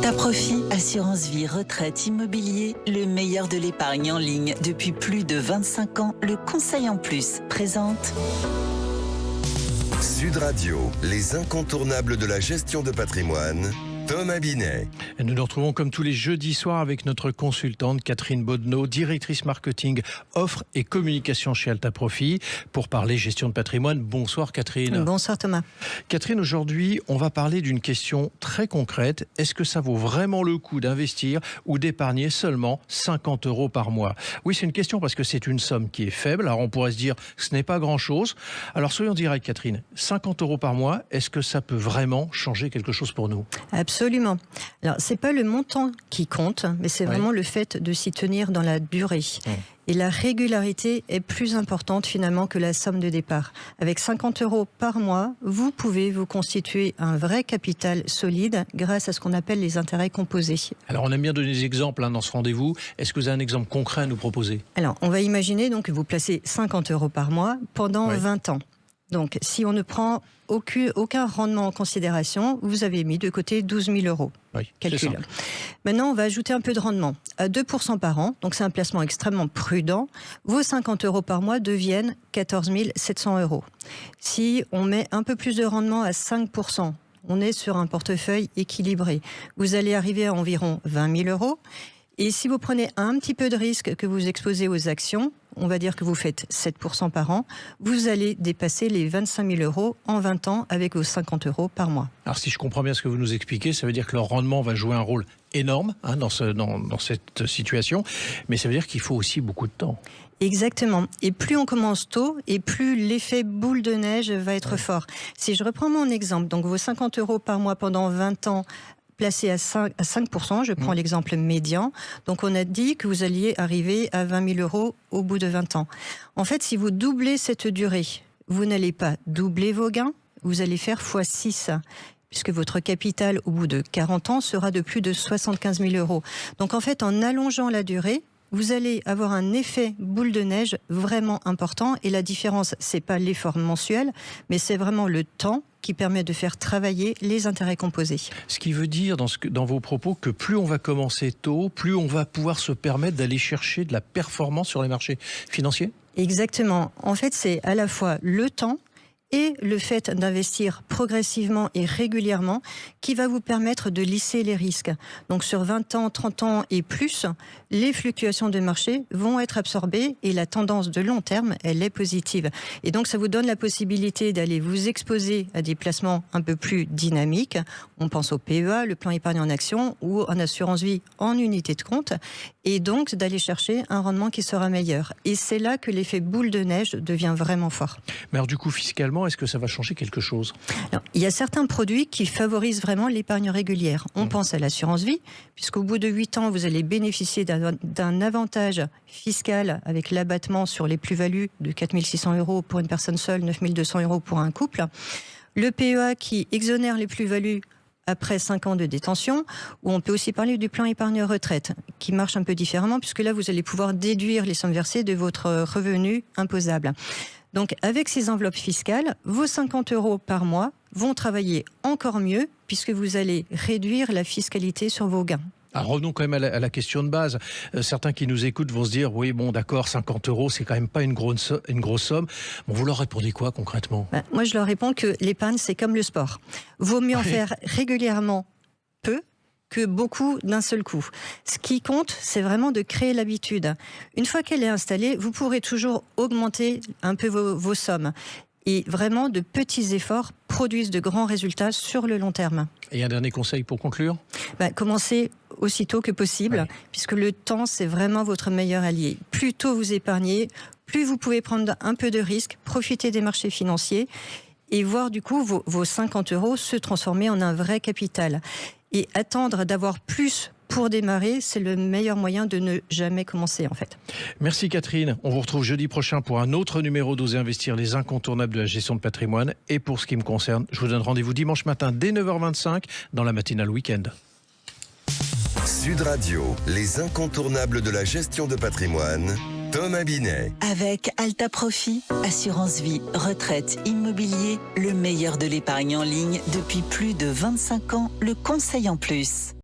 Alta Profit, assurance vie, retraite, immobilier, le meilleur de l'épargne en ligne depuis plus de 25 ans. Le conseil en plus présente Sud Radio, les incontournables de la gestion de patrimoine. Thomas Binet. Nous nous retrouvons comme tous les jeudis soirs avec notre consultante Catherine Boddenot, directrice marketing, offre et communication chez Alta Profit, pour parler gestion de patrimoine. Bonsoir Catherine. Bonsoir Thomas. Catherine, aujourd'hui, on va parler d'une question très concrète. Est-ce que ça vaut vraiment le coup d'investir ou d'épargner seulement 50 € par mois? Oui, c'est une question parce que c'est une somme qui est faible. Alors on pourrait se dire que ce n'est pas grand-chose. Alors soyons directs Catherine, 50 € par mois, est-ce que ça peut vraiment changer quelque chose pour nous? Absolument. Alors, c'est pas le montant qui compte, mais c'est vraiment le fait de s'y tenir dans la durée. Et la régularité est plus importante finalement que la somme de départ. Avec 50 € par mois, vous pouvez vous constituer un vrai capital solide grâce à ce qu'on appelle les intérêts composés. Alors, on aime bien donner des exemples dans ce rendez-vous. Est-ce que vous avez un exemple concret à nous proposer? Alors, on va imaginer donc que vous placez 50 € par mois pendant 20 ans. Donc, si on ne prend aucun rendement en considération, vous avez mis de côté 12 000 €. Oui, Calcul. Maintenant, on va ajouter un peu de rendement. À 2% par an, donc c'est un placement extrêmement prudent, vos 50 € par mois deviennent 14 700 €. Si on met un peu plus de rendement à 5%, on est sur un portefeuille équilibré. Vous allez arriver à environ 20 000 €. Et si vous prenez un petit peu de risque que vous exposez aux actions, on va dire que vous faites 7% par an, vous allez dépasser les 25 000 € en 20 ans avec vos 50 € par mois. Alors si je comprends bien ce que vous nous expliquez, ça veut dire que le rendement va jouer un rôle énorme dans cette situation, mais ça veut dire qu'il faut aussi beaucoup de temps. Exactement. Et plus on commence tôt, et plus l'effet boule de neige va être fort. Si je reprends mon exemple, donc vos 50 € par mois pendant 20 ans, placé à 5%, je prends l'exemple médian. Donc on a dit que vous alliez arriver à 20 000 € au bout de 20 ans. En fait, si vous doublez cette durée, vous n'allez pas doubler vos gains, vous allez faire x6, puisque votre capital au bout de 40 ans sera de plus de 75 000 €. Donc en fait, en allongeant la durée, vous allez avoir un effet boule de neige vraiment important. Et la différence, c'est pas l'effort mensuel, mais c'est vraiment le temps qui permet de faire travailler les intérêts composés. Ce qui veut dire dans vos propos que plus on va commencer tôt, plus on va pouvoir se permettre d'aller chercher de la performance sur les marchés financiers? Exactement. En fait, c'est à la fois le temps et le fait d'investir progressivement et régulièrement qui va vous permettre de lisser les risques. Donc sur 20 ans, 30 ans et plus, les fluctuations de marché vont être absorbées et la tendance de long terme, elle est positive. Et donc ça vous donne la possibilité d'aller vous exposer à des placements un peu plus dynamiques. On pense au PEA, le plan épargne en action, ou en assurance vie en unité de compte, et donc d'aller chercher un rendement qui sera meilleur. Et c'est là que l'effet boule de neige devient vraiment fort. Mais alors du coup, fiscalement, est-ce que ça va changer quelque chose? Alors, il y a certains produits qui favorisent vraiment l'épargne régulière. On pense à l'assurance vie, puisqu'au bout de 8 ans, vous allez bénéficier d'un avantage fiscal avec l'abattement sur les plus-values de 4 600 € pour une personne seule, 9 200 € pour un couple. Le PEA qui exonère les plus-values après 5 ans de détention, ou on peut aussi parler du plan épargne retraite, qui marche un peu différemment, puisque là, vous allez pouvoir déduire les sommes versées de votre revenu imposable. Donc, avec ces enveloppes fiscales, vos 50 € par mois vont travailler encore mieux, puisque vous allez réduire la fiscalité sur vos gains. Alors revenons quand même à la question de base. Certains qui nous écoutent vont se dire, oui, bon, d'accord, 50 €, c'est quand même pas une grosse somme. Bon, vous leur répondez quoi concrètement? Moi, je leur réponds que l'épargne, c'est comme le sport. Vaut mieux en faire régulièrement peu que beaucoup d'un seul coup. Ce qui compte, c'est vraiment de créer l'habitude. Une fois qu'elle est installée, vous pourrez toujours augmenter un peu vos sommes. Et vraiment, de petits efforts produisent de grands résultats sur le long terme. Et un dernier conseil pour conclure? Commencez aussitôt que possible, puisque le temps, c'est vraiment votre meilleur allié. Plus tôt vous épargnez, plus vous pouvez prendre un peu de risque, profiter des marchés financiers et voir du coup vos 50 € se transformer en un vrai capital. Et attendre d'avoir plus pour démarrer, c'est le meilleur moyen de ne jamais commencer en fait. Merci Catherine. On vous retrouve jeudi prochain pour un autre numéro d'Oser Investir, les incontournables de la gestion de patrimoine. Et pour ce qui me concerne, je vous donne rendez-vous dimanche matin dès 9h25 dans la matinale week-end. Sud Radio, les incontournables de la gestion de patrimoine. Thomas Binet. avec Alta Profit, assurance vie, retraite, immobilier, le meilleur de l'épargne en ligne depuis plus de 25 ans, le conseil en plus.